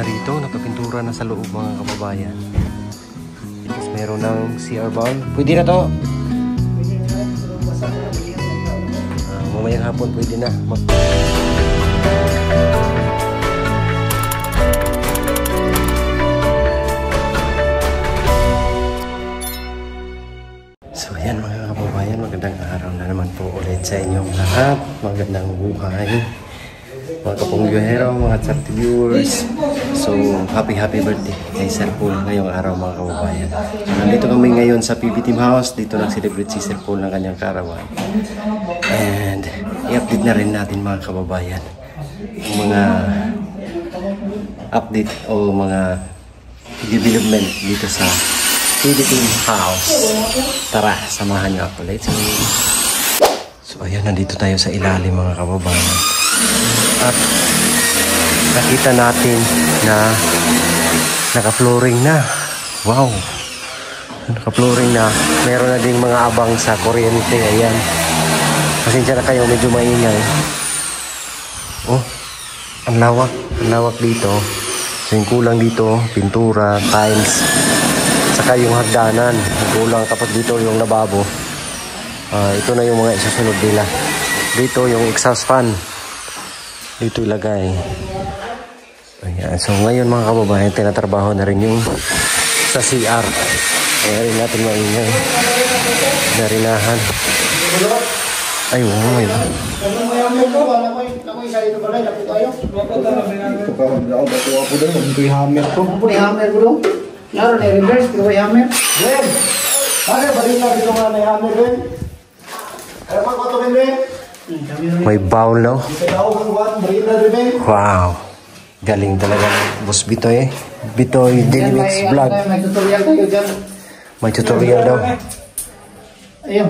na rito. Nakapintura na sa loob mga kababayan. Tapos meron ng CR bowl. Pwede na to. Mamayang hapon pwede na. So yan mga kababayan, magandang araw na naman po ulit sa inyong lahat. Magandang buhay mga kapungyero, mga chat viewers. So happy birthday kay Sir Paul ngayong araw mga kababayan. So nandito kami ngayon sa PB Team House. Dito nag-celebrate si Sir Paul ng kanyang karawan. And i-update na rin natin mga kababayan yung mga update o mga development dito sa PB Team House. Tara, samahan nyo ako. Let's go. So ayan, nandito tayo sa ilalim mga kababayan. At nakita natin na naka-flooring na. Wow! Naka-flooring na. Meron na ding mga abang sa kuryente. Ayan. Pasensya na kayo, medyo maingay. Oh, ang lawak. Ang lawak dito. So yung kulang dito, pintura, tiles, saka yung hagdanan. Ang kulang. Tapos dito yung lababo. Ito na yung mga isusunod nila. Dito yung exhaust fan. Dito ilagay. Ayan. So ngayon mga kababayan, tinatrabaho na rin yung sa CR. Kaya rin natin maingay. Narinahan. Ay, wow. May bowl, no? Wow. Galing talaga Boss Bitoy. Bitoy Daily Vlog. May tutorial daw. Ayun.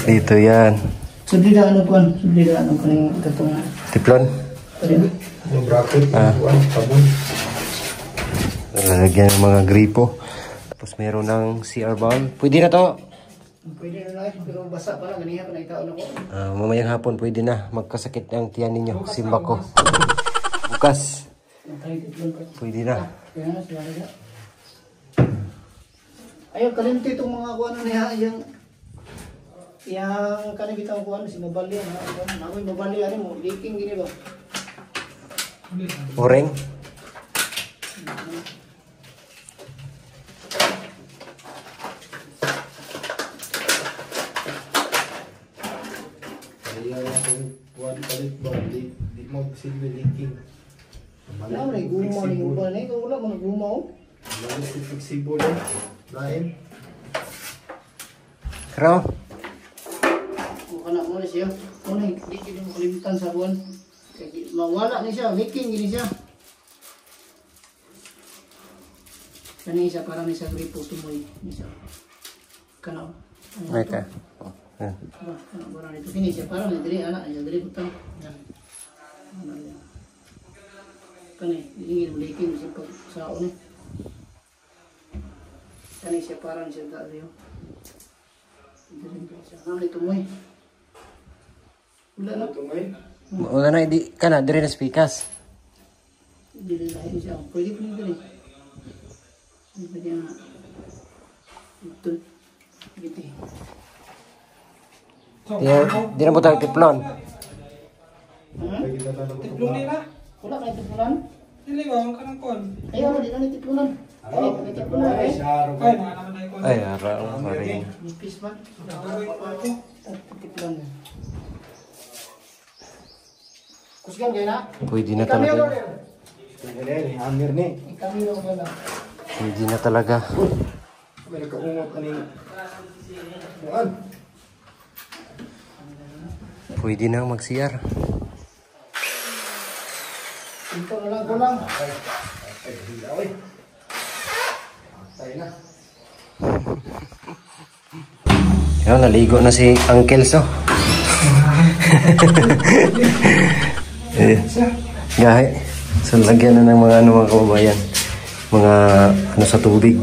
Dito yan. Sublihan ano po? Sublihan ano po yung katungan? Tiplon? Yung bracket. Lalagyan ng mga gripo. Tapos meron ng CR bowl. Pwede na to. Pwede na lang, pero basa pa lang. Ganihan pa na itaon ako. Mamayang hapon pwede na. Magkasakit ang tiyan ninyo. Simba ko. Bukas. Pwede na. Ayaw, kalimti itong mga kuwan na yung kanibitang kuwan, sinabali. Ako'y mabali, ano mo, leaking gini ba? Oreng? Kuwan palit ba? Di mo silbi leaking. Wala mo na gumaw ni gumaw na ito. Wala mo na gumaw. Wala si flexible eh. Lain. Karo? Kung anak mo na siya. Muna, hindi ko mo kalimitan sa buwan. Mawala na siya. Leaking gini siya. Kani siya para may sa gripo tumoy. Kanaw. May ka. Ini siya para may diri anak niya. Diri butang. Kani, ingin leaking siya sa una. Kani siya parang siya dali. Nami tumoy. Wala na tumoy. Wala na, di ka na, dire na speakers. Dili na siya. Pwede po nito rin. Pwede na. Ito. Giti. Di na mo tayo tiplon. Tiplon nila? Wala kayo tiplonan? Dili ba, ang kanang kon. Ayaw, di na ni tiplonan. Ay, tiplonan. Ay, araw, maring. Nipis man. Tiplonan. Kusgan kayo na? Pwede na talaga. Hammer ni. Kami lang wala. Pwede na talaga. May nakaungot ani. Kuan. Pwede na mag-CR. Ito na lang ko lang. Ay, hilaw eh. Patay na. Yan, naligo na si Uncle So. Gahe. So, lagyan na ng mga mga kababayan. Mga sa tubig.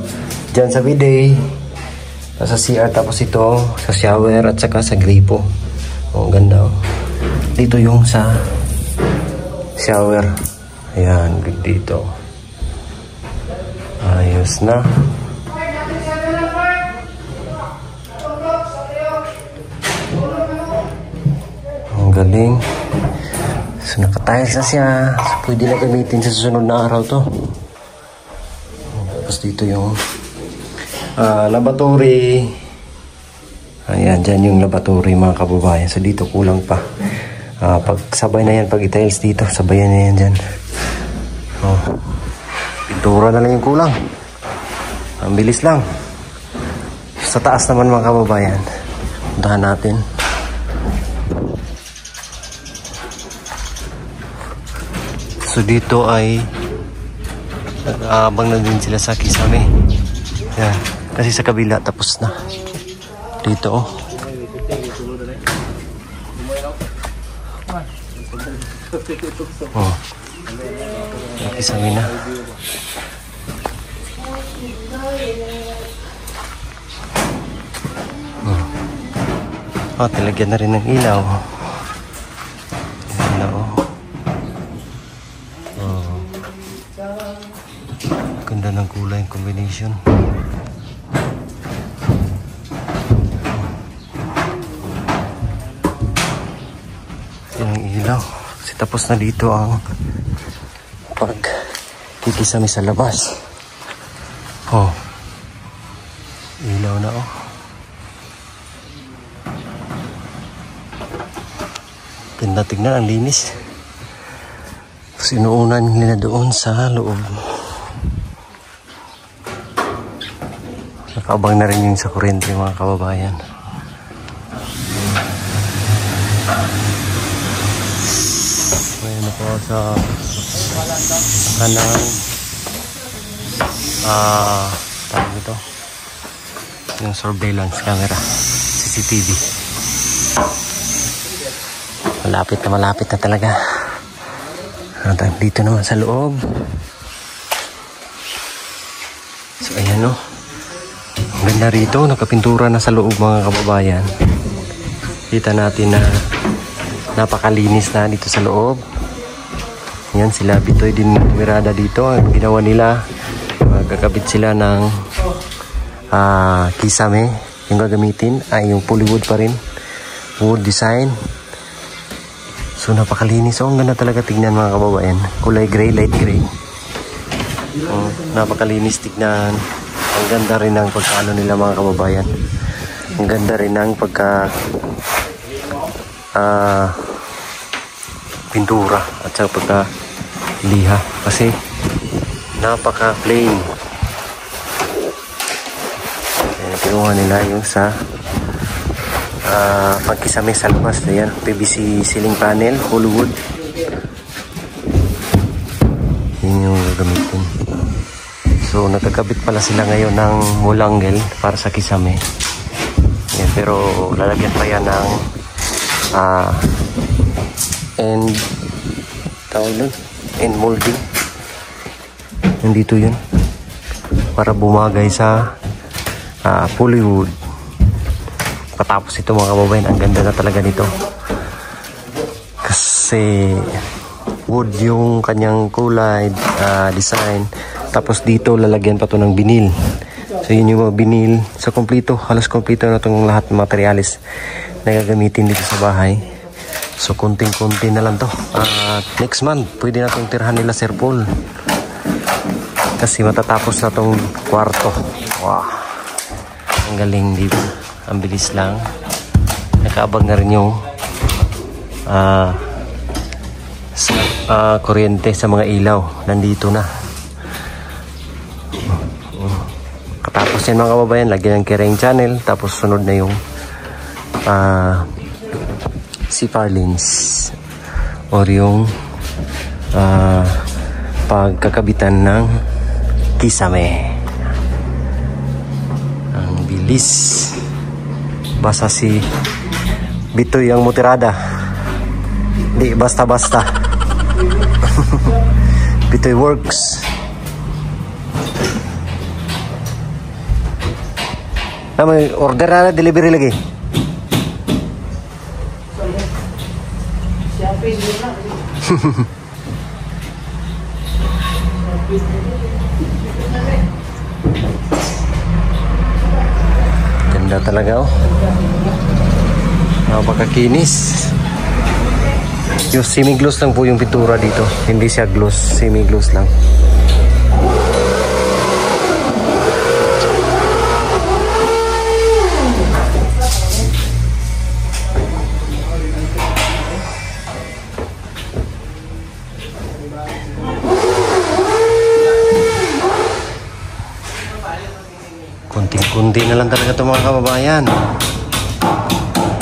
Diyan sa bidet. Sa CR, tapos ito sa shower at saka sa gripo. Oh, ganda oh. Dito yung sa shower. Ayan, dito. Ayos na. Ang galing. So, nakatiles na siya. So, pwede na gamitin sa susunod na araw to. Tapos dito yung laboratory. Ayan, dyan yung laboratory mga kababayan. So, dito kulang pa. Pag sabay na yan, pag i-tiles dito, sabayan na yan dyan. Pintura na lang yung kulang. Ang bilis lang. Sa taas naman mga kababayan. Puntahan natin. So dito ay nag-aabang na din sila sa kisame. Yan. Kasi sa kabila tapos na. Dito oh. Kisame na. Talagyan na rin ng ilaw. Ganda ng kulay, combination. Yan ang ilaw. Kasi tapos na dito ang pagkikisame sa labas. Ilaw na Ganda tignan, ang linis. Tapos inuunan nila doon sa loob. Nakaabang na rin yung sa kuryente mga kababayan. Ngayon ako sa kanang tawag ito yung surveillance camera, CCTV. Malapit na talaga. Dito naman sa loob. So ayan Ang ganda rito, nakapintura na sa loob mga kababayan. Kita natin na napakalinis na dito sa loob. Yan sila Bitoy din mirada dito. Ang ginawa nila, magkakabit sila ng kisame. Yung gagamitin ay yung polywood pa rin, wood design. So napakalinis. Ang ganda talaga tignan mga kababayan. Kulay gray, light gray. Napakalinis tignan. Ang ganda rin ng pagkaano nila mga kababayan. Ang ganda rin ng pagka pintura at saka pagka liha. Kasi napaka plain. Kinuha nila yung sa pagkisame sa labas. Ayan, PVC ceiling panel, Hollywood. Yun yung gagamitin. So nagkakabit pala sila ngayon ng mulangel para sa kisame. Yan, pero lalagyan pa yan ng end molding. Nandito yun para bumagay sa polywood. Patapos ito mga kababayan, ang ganda na talaga nito kasi wood yung kanyang kulay, design. Tapos dito lalagyan pa to ng binil. So yun yung mga binil. So kompleto, halos kompleto na itong lahat ng materialis na gagamitin dito sa bahay. So kunting-kunti na lang to. Next month pwede na itong tirahan nila Sir Paul, kasi matatapos na itong kwarto. Wow, ang galing dito. Ang bilis lang. Nakaabag na rin yung kuryente sa mga ilaw. Nandito na. Katapos yan mga kababayan, lagyan ng carrying channel. Tapos sunod na yung C-Farlins or yung pagkakabitan ng kisame. Ang bilis. Basta si Bitoy ang mutirada. Di basta-basta. Bitoy works. May order na delivery lagi. Ganda talaga oh. Napakakinis. Yung semi-gloss lang po yung pintura dito. Hindi siya gloss, semi-gloss lang. Kunti-kunti na lang talaga ito mga kababayan.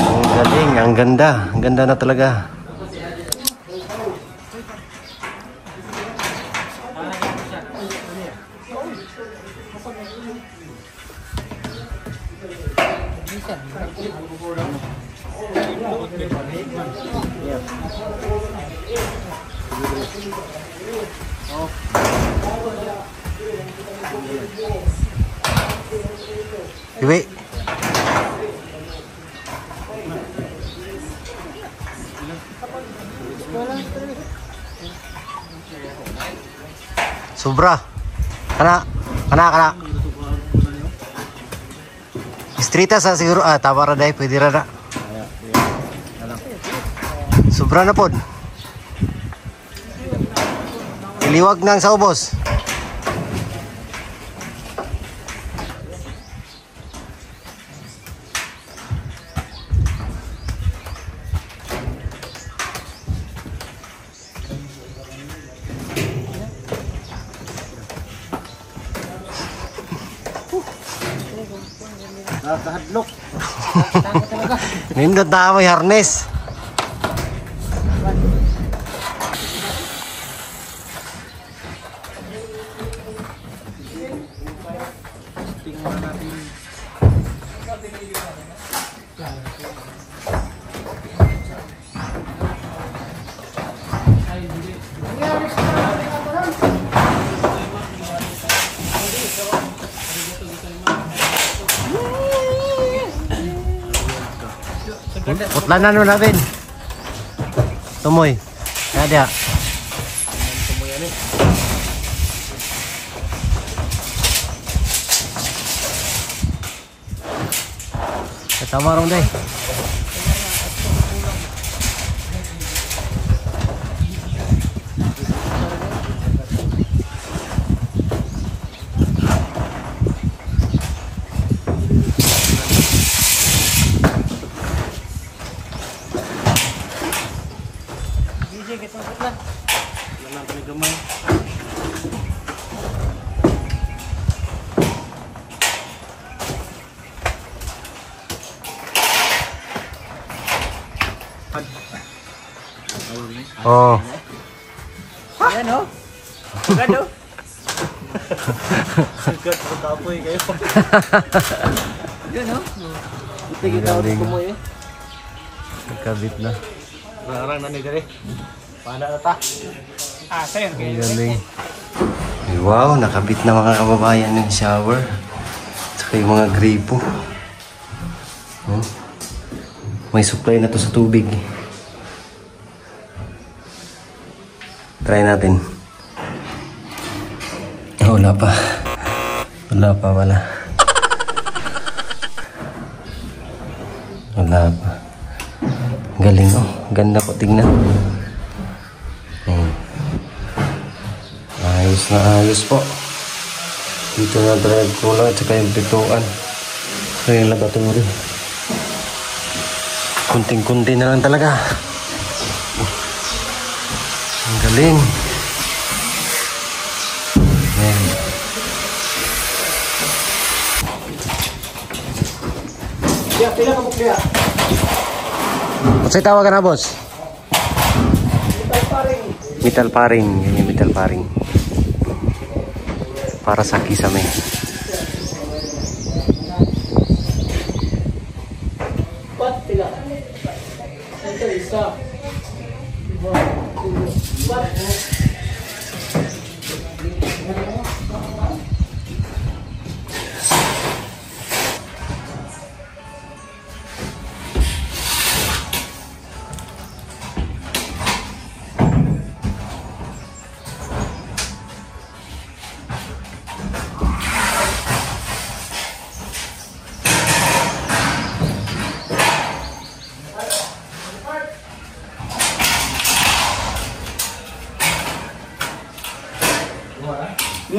Ang galing, ang ganda. Ang ganda na talaga. Iwi. Sobra. Kana. Istrita sa siguro. Tama ra dai, pwede ra na. Sobra na pod. Iliwag nang sa ubos. Nakahadlok. Nindot na mo harness. Putlanan mo natin. Tumoy. Ada. Tumoy ani. Tama ron dai. Oh. Ayan o. Agad o. Agad po tapoy kayo. Yun o. Ito yung tawag ko mo eh. Nagkabit na. Larang na ni Dere. Paano na ta? Sa'yo. Ang galing. Ay, wow, nakabit na mga kababayan yung shower. Saka yung mga gripo. Oh. May supply na to sa tubig. Try natin. Oh, wala pa. Wala pa. Galing oh. Ganda po tingnan. Ayos na ayos po. Dito na drive cooler at saka yung pituan. So yung laboratory. Kunting-kunti na lang talaga. Ang galing. Ayan. Pila ka po kaya? What's tawagan na, boss? Metal paring. Yan yung metal paring. Para sa kisame. Pila. Ito isa.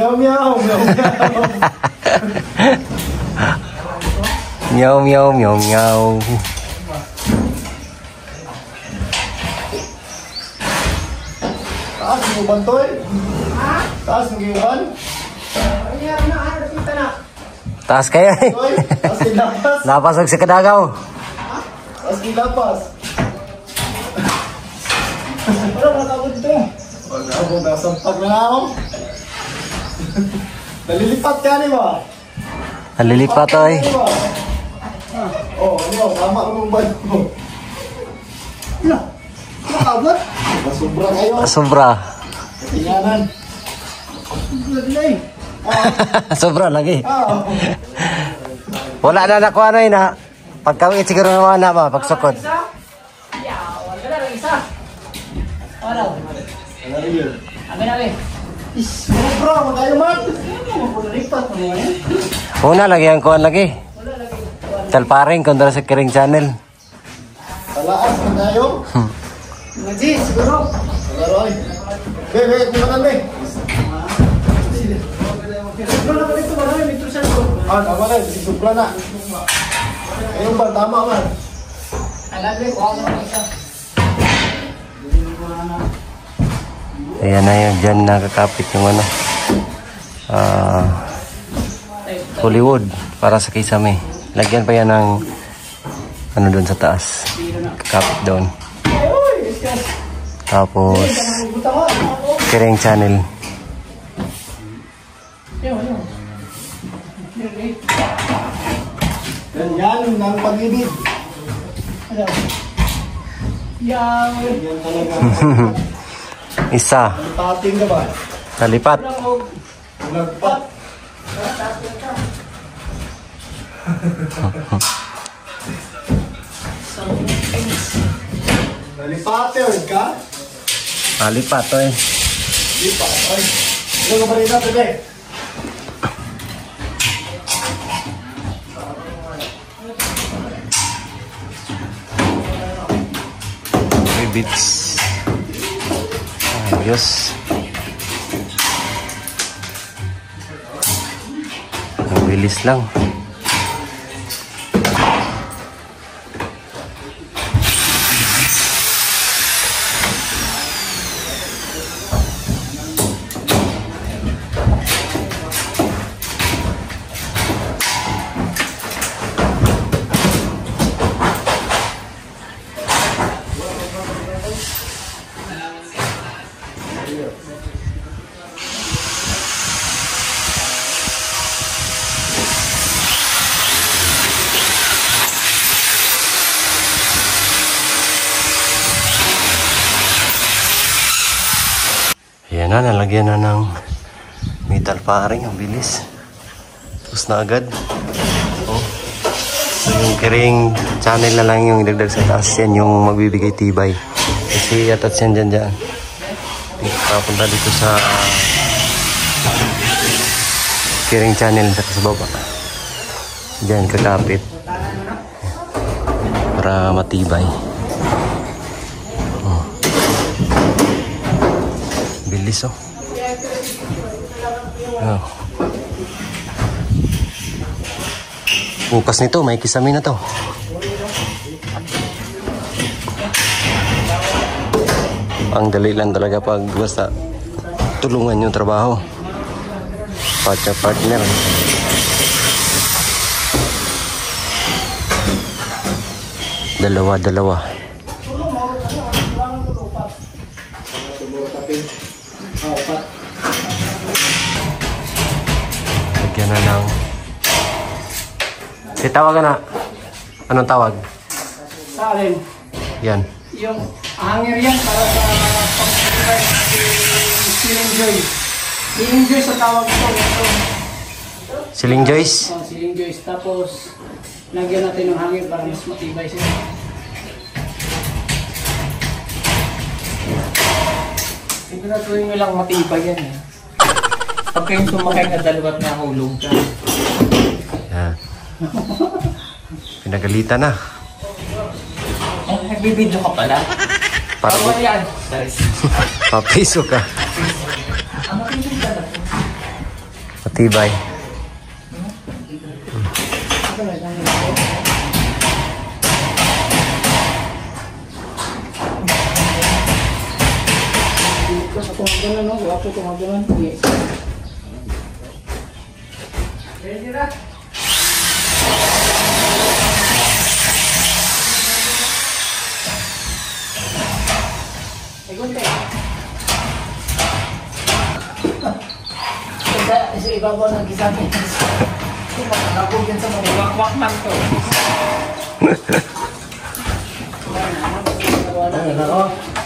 Meow, meow, meow, meow. Meow, meow, meow, meow. Taas yung uban to eh. Ha? Taas yung uban. Ay, ano, kita na. Taas kaya eh. Toy, taas yung lapas. Napasag sa kadagaw. Taas yung lapas. Wala, nakakabot dito. Wala ako, nasampag na ako. Nalilipat ka ni ba? Nalilipat to eh. Oh, ano, tama ang uban mo. Wala, nakakabot. Masubra kayo. Sobra. Tingnan. Wala din eh. Sobra lagi. Ah, Wala na nakuha na yun ha. Pagkawit siguro naman na ba, pagsukod. Isa? Yeah, wala na lang isa. Wala. ano yun? Amin na rin. Sobra, magayo man. Lipat mo yan. Una lagi ang kuhan lagi. Talparing kontra sa Kiring Channel. Talaas, magayo. Ngaji, siguro. Laroy. Be, kumanan be. Siguro na dito, marami, may trusan ko. Ah, tama na, si Supla na. Ayun ba, tama man. Alam rin, kuha mo na isa. Ayan na yun, dyan nakakapit yung ano. Hollywood para sa Kisame. Lagyan pa yan ng ano doon sa taas. Kakapit doon. Tapos Kiring Channel. Yan ng pag-ibig. Yang. Yan talaga. Isa. Pating ka ba? Nalipat. Nagpat. Nalipate, ka? Nalipat to eh. Lipat, ay. Ano ka ba rin natin eh? Bits. Ayos. Ang bilis lang. Ayan na, nalagyan na ng metal paring. Ang bilis. Tapos na agad. Oh. So yung Kiring Channel na lang yung idagdag sa taas. Yan yung magbibigay tibay. Kasi attach yan dyan. Papunta dito sa Kiring Channel sa baba. Diyan kakapit. Para matibay. Bilis oh. Oh. Bukas nito, may Kisame na to. Ang dali lang talaga pag basta tulungan yung trabaho. Partner. Dalawa. Lagyan na lang. Tawagan na. Anong tawag? Sa alin? Yan. Yung hanger yan para sa pang-deliver Ceiling Joyce. Ceiling Joyce sa tawag ko. Ceiling Joyce. Oh, Ceiling Joyce. Tapos, lagyan natin ng hanger para mas matibay siya. Siguraduhin nyo lang matibay yan eh. Pag kayong sumakay na dalawat na hulog ka. Yan. Pinagalitan na. Oh, nagbibidyo ka pala. Parang yan. papiso ka. Ang makinig ka na. Matibay. Sa tumagalan, no? Wapo tumagalan. Yes. Ready na? Segunde. Sa ibabaw ng gisabi. Nakakog yan sa mga Wakwak man to.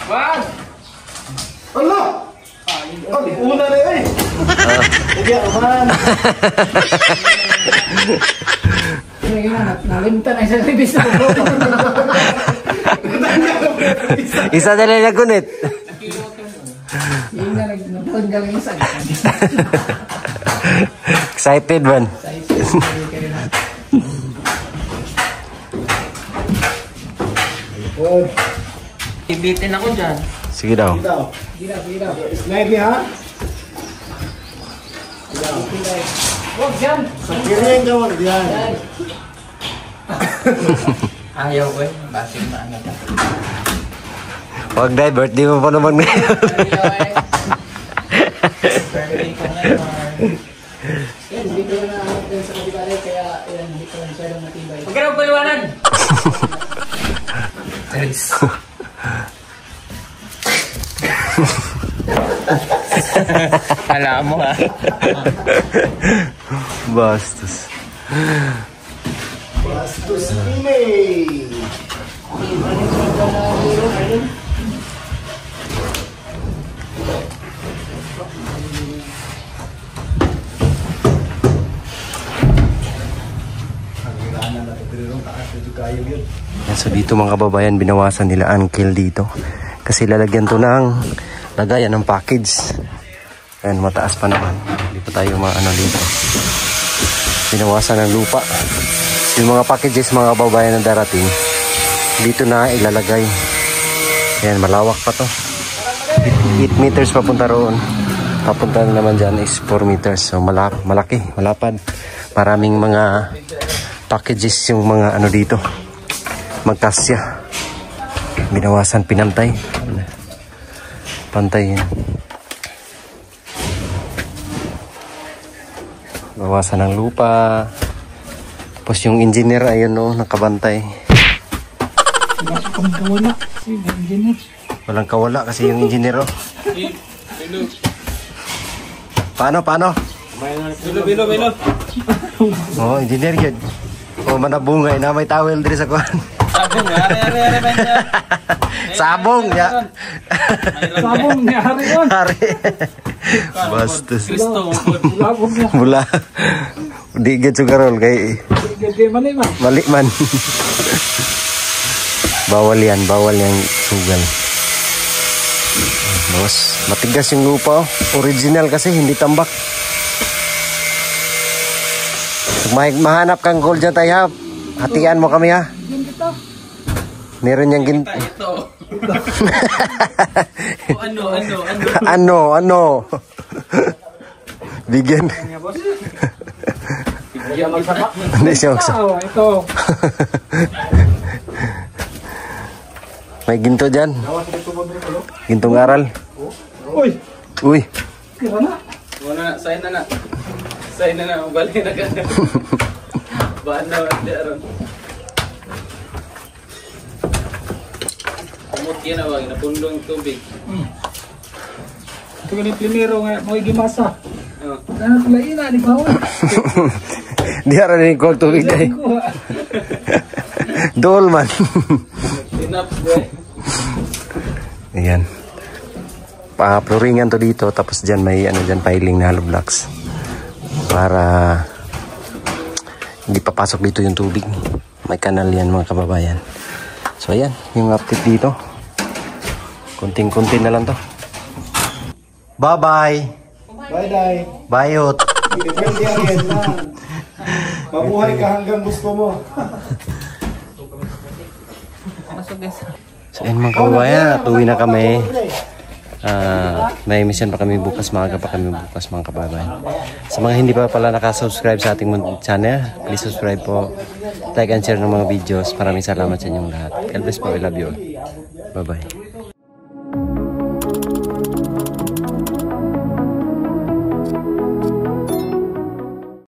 Wag! Ala! Ay, una na eh! Kaya naman. Nalimta na isang ribis na po. Isa na lang nagunit. Yung na nagtanggal yung isa. Excited man. Oh, Ibitin ako dyan. Sige daw. ikaw. Gila, gila. Slide niya ha? Huwag dyan. Sa kiring ka wag diyan. Ayaw ko eh. Basing na ano. Wag dahil birthday mo pa naman ngayon. Ayaw eh. Birthday ko ngayon. Yan, dito na natin sa kabibali, kaya yan, dito na masyadong matibay. Huwag ka na paliwanan! Charis. Alam mo ha. Bastos. Bastos email. Yan, so dito mga kababayan, binawasan nila uncle dito. Kasi lalagyan to ng lagayan ng package. Ayan, mataas pa naman. Hindi pa tayo maano dito. Binawasan ng lupa. Yung mga packages mga kababayan na darating, dito na ilalagay. Ayan, malawak pa to. 8 meters papunta roon. Papunta naman dyan is 4 meters. So malaki, malapad. Maraming mga packages yung mga ano dito. Magkasya. Binawasan, pinantay. Pantay yan. Bawasan ng lupa. Tapos yung engineer ayun no, nakabantay. Walang kawala kasi yung engineer oh. Paano? Bilo. Oh, engineer yun. Oh, manabungay na may towel diri sa kuhan. Sabong, hari-hari ba niya? Sabong ya. Sabong niya, hari yun. Hari. Bastos. Kristo. Bula. Di gid sugarol kay Gagay man eh man. mali man. Bawal yan sugal. Bos, matigas yung lupa oh. Original kasi hindi tambak. Mahanap kang gold dyan tayo. Hatian mo kami ha. Meron niyang gin... Ito. Ano? Ano? Bigyan. Bigyan magsapak. Hindi siya magsa. Ito. May ginto dyan. Gintong aral. Uy. Kira na. Wala na, sign na. Sign na, balik na ka. Baan na, Aron. Kumot yan na, wag. Napundong tubig. Ito ganit primero nga, mga gimasa. Oh. Ano pala ina, ni Bawal. Di ara rin ko tubig kay. Dol man. Enough, boy. Ayan. Pa-floringan to dito. Tapos dyan may ano dyan, piling na hollow blocks. Para hindi papasok dito yung tubig. May kanal yan mga kababayan. So ayan, yung update dito. Kunting-kunti na lang to. Bye-bye. Bye. Bayot. Depende again na. Mabuhay ka hanggang gusto mo. Masok guys. So ayan mga kababayan, tuwi na kami. May mission pa kami bukas, maaga pa kami bukas mga kababayan. Sa mga hindi pa pala nakasubscribe sa ating channel, please subscribe po. Like and share ng mga videos. Maraming salamat sa inyong lahat. God bless po. I love you all. Bye bye.